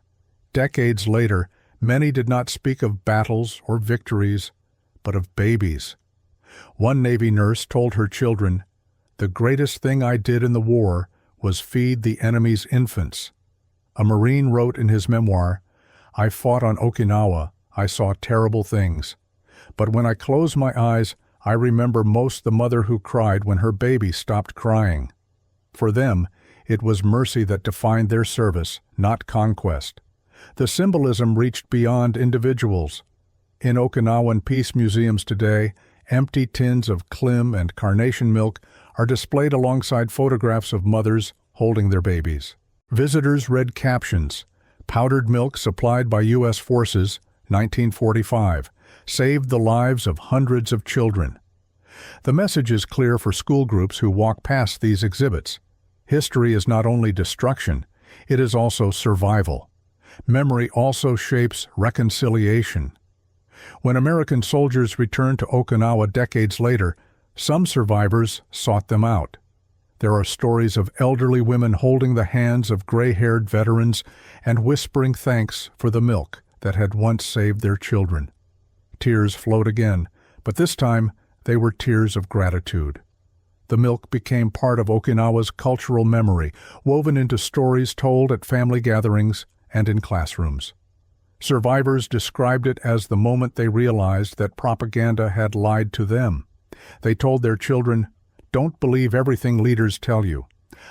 Speaker 1: Decades later, many did not speak of battles or victories, but of babies. One Navy nurse told her children, "The greatest thing I did in the war was feed the enemy's infants." A Marine wrote in his memoir, "I fought on Okinawa. I saw terrible things. But when I close my eyes, I remember most the mother who cried when her baby stopped crying." For them, It was mercy that defined their service, not conquest. The symbolism reached beyond individuals. In Okinawan peace museums today, empty tins of Klim and carnation milk are displayed alongside photographs of mothers holding their babies. Visitors read captions. Powdered milk supplied by U.S. forces, 1945, saved the lives of hundreds of children. The message is clear for school groups who walk past these exhibits. History is not only destruction, it is also survival. Memory also shapes reconciliation. When American soldiers returned to Okinawa decades later, some survivors sought them out. There are stories of elderly women holding the hands of gray-haired veterans and whispering thanks for the milk that had once saved their children. Tears flowed again, but this time they were tears of gratitude. The milk became part of Okinawa's cultural memory, woven into stories told at family gatherings and in classrooms. Survivors described it as the moment they realized that propaganda had lied to them. They told their children, "Don't believe everything leaders tell you.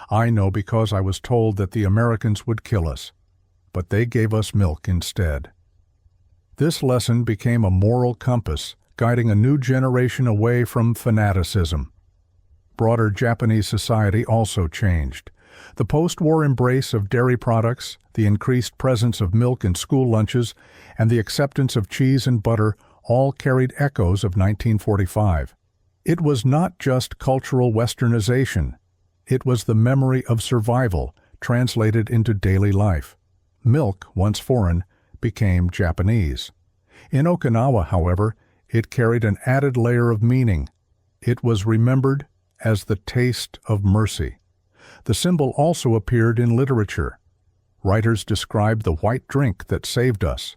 Speaker 1: I know because I was told that the Americans would kill us. But they gave us milk instead." This lesson became a moral compass, guiding a new generation away from fanaticism. Broader Japanese society also changed. The post-war embrace of dairy products, the increased presence of milk in school lunches, and the acceptance of cheese and butter all carried echoes of 1945. It was not just cultural westernization. It was the memory of survival translated into daily life. Milk, once foreign, became Japanese. In Okinawa, however, it carried an added layer of meaning. It was remembered as the taste of mercy. The symbol also appeared in literature. Writers described the white drink that saved us.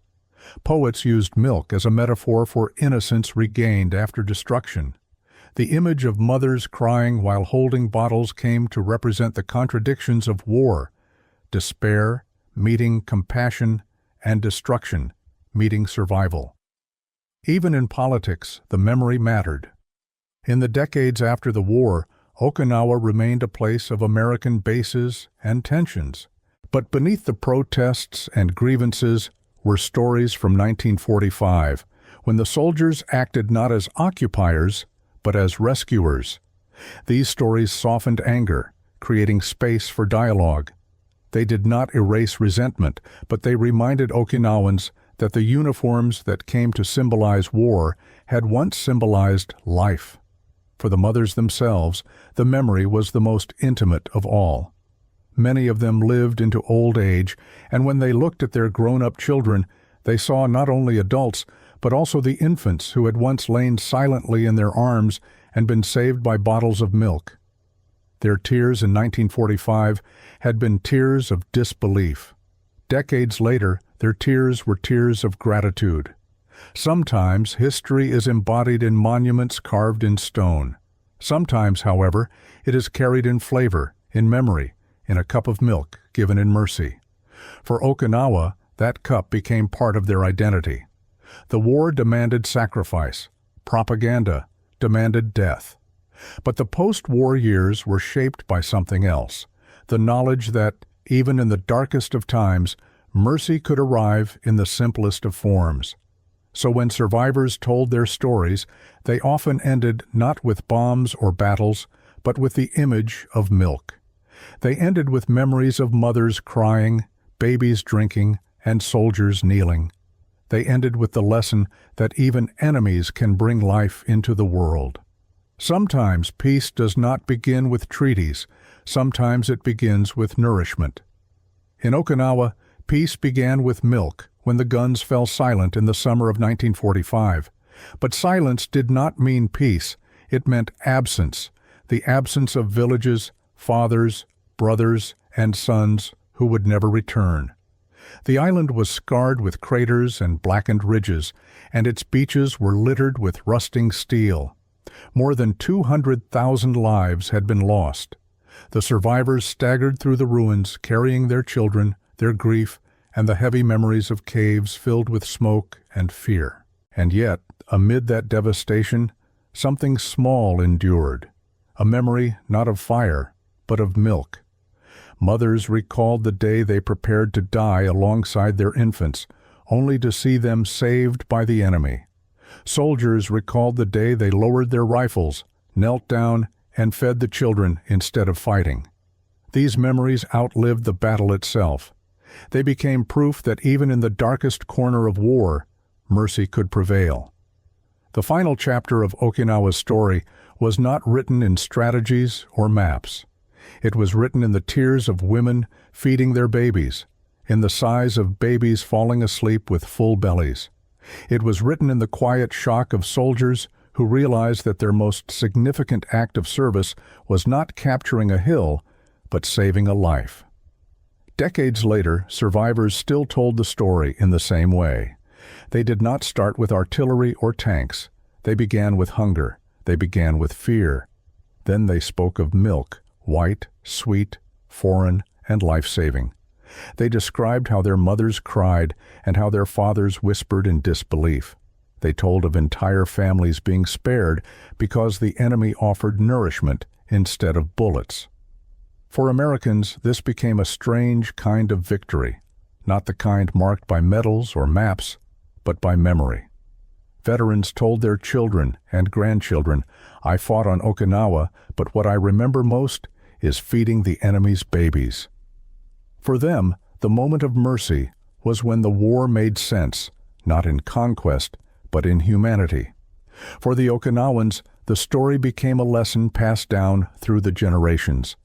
Speaker 1: Poets used milk as a metaphor for innocence regained after destruction. The image of mothers crying while holding bottles came to represent the contradictions of war, despair meeting compassion, and destruction meeting survival. Even in politics, the memory mattered. In the decades after the war, Okinawa remained a place of American bases and tensions. But beneath the protests and grievances were stories from 1945, when the soldiers acted not as occupiers, but as rescuers. These stories softened anger, creating space for dialogue. They did not erase resentment, but they reminded Okinawans that the uniforms that came to symbolize war had once symbolized life. For the mothers themselves, the memory was the most intimate of all. Many of them lived into old age, and when they looked at their grown-up children, they saw not only adults, but also the infants who had once lain silently in their arms and been saved by bottles of milk. Their tears in 1945 had been tears of disbelief. Decades later, their tears were tears of gratitude. Sometimes history is embodied in monuments carved in stone. Sometimes, however, it is carried in flavor, in memory, in a cup of milk given in mercy. For Okinawa, that cup became part of their identity. The war demanded sacrifice. Propaganda demanded death. But the post-war years were shaped by something else, the knowledge that, even in the darkest of times, mercy could arrive in the simplest of forms. So when survivors told their stories, they often ended not with bombs or battles, but with the image of milk. They ended with memories of mothers crying, babies drinking, and soldiers kneeling. They ended with the lesson that even enemies can bring life into the world. Sometimes peace does not begin with treaties. Sometimes it begins with nourishment. In Okinawa, peace began with milk when the guns fell silent in the summer of 1945. But silence did not mean peace. It meant absence, the absence of villages, fathers, brothers, and sons who would never return. The island was scarred with craters and blackened ridges, and its beaches were littered with rusting steel. More than 200,000 lives had been lost. The survivors staggered through the ruins, carrying their children, their grief, and the heavy memories of caves filled with smoke and fear. And yet, amid that devastation, something small endured, a memory not of fire, but of milk. Mothers recalled the day they prepared to die alongside their infants, only to see them saved by the enemy. Soldiers recalled the day they lowered their rifles, knelt down, and fed the children instead of fighting. These memories outlived the battle itself. They became proof that even in the darkest corner of war, mercy could prevail. The final chapter of Okinawa's story was not written in strategies or maps. It was written in the tears of women feeding their babies, in the sighs of babies falling asleep with full bellies. It was written in the quiet shock of soldiers who realized that their most significant act of service was not capturing a hill, but saving a life. Decades later, survivors still told the story in the same way. They did not start with artillery or tanks. They began with hunger. They began with fear. Then they spoke of milk, white, sweet, foreign, and life-saving. They described how their mothers cried and how their fathers whispered in disbelief. They told of entire families being spared because the enemy offered nourishment instead of bullets. For Americans, this became a strange kind of victory, not the kind marked by medals or maps, but by memory. Veterans told their children and grandchildren, "I fought on Okinawa, but what I remember most is feeding the enemy's babies." For them, the moment of mercy was when the war made sense, not in conquest, but in humanity. For the Okinawans, the story became a lesson passed down through the generations.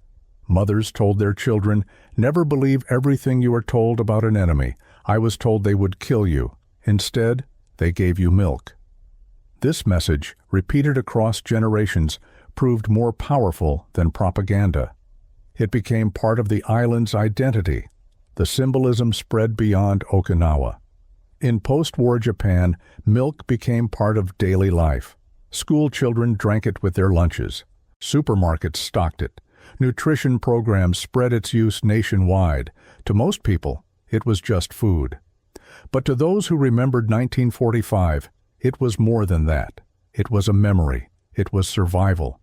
Speaker 1: Mothers told their children, "Never believe everything you are told about an enemy. I was told they would kill you. Instead, they gave you milk." This message, repeated across generations, proved more powerful than propaganda. It became part of the island's identity. The symbolism spread beyond Okinawa. In post-war Japan, milk became part of daily life. School children drank it with their lunches. Supermarkets stocked it. Nutrition programs spread its use nationwide. To most people, it was just food. But to those who remembered 1945, it was more than that. It was a memory. It was survival.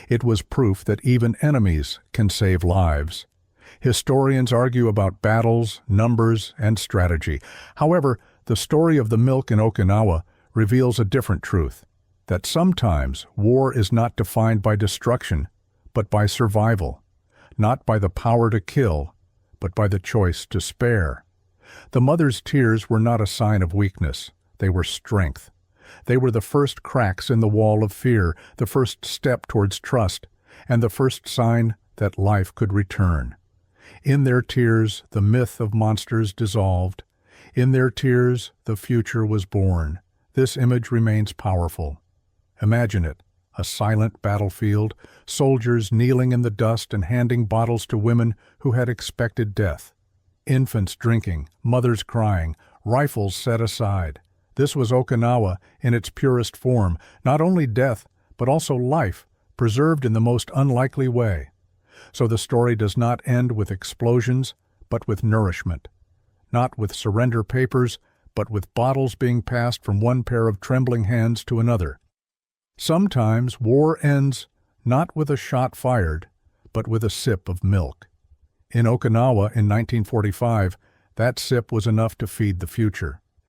Speaker 1: It was proof that even enemies can save lives. Historians argue about battles, numbers, and strategy. However, the story of the milk in Okinawa reveals a different truth, that sometimes war is not defined by destruction, but by survival, not by the power to kill, but by the choice to spare. The mother's tears were not a sign of weakness. They were strength. They were the first cracks in the wall of fear, the first step towards trust, and the first sign that life could return. In their tears, the myth of monsters dissolved. In their tears, the future was born. This image remains powerful. Imagine it, a silent battlefield, soldiers kneeling in the dust and handing bottles to women who had expected death. Infants drinking, mothers crying, rifles set aside. This was Okinawa in its purest form, not only death, but also life, preserved in the most unlikely way. So the story does not end with explosions, but with nourishment. Not with surrender papers, but with bottles being passed from one pair of trembling hands to another. Sometimes war ends not with a shot fired, but with a sip of milk. In Okinawa in 1945, that sip was enough to feed the future.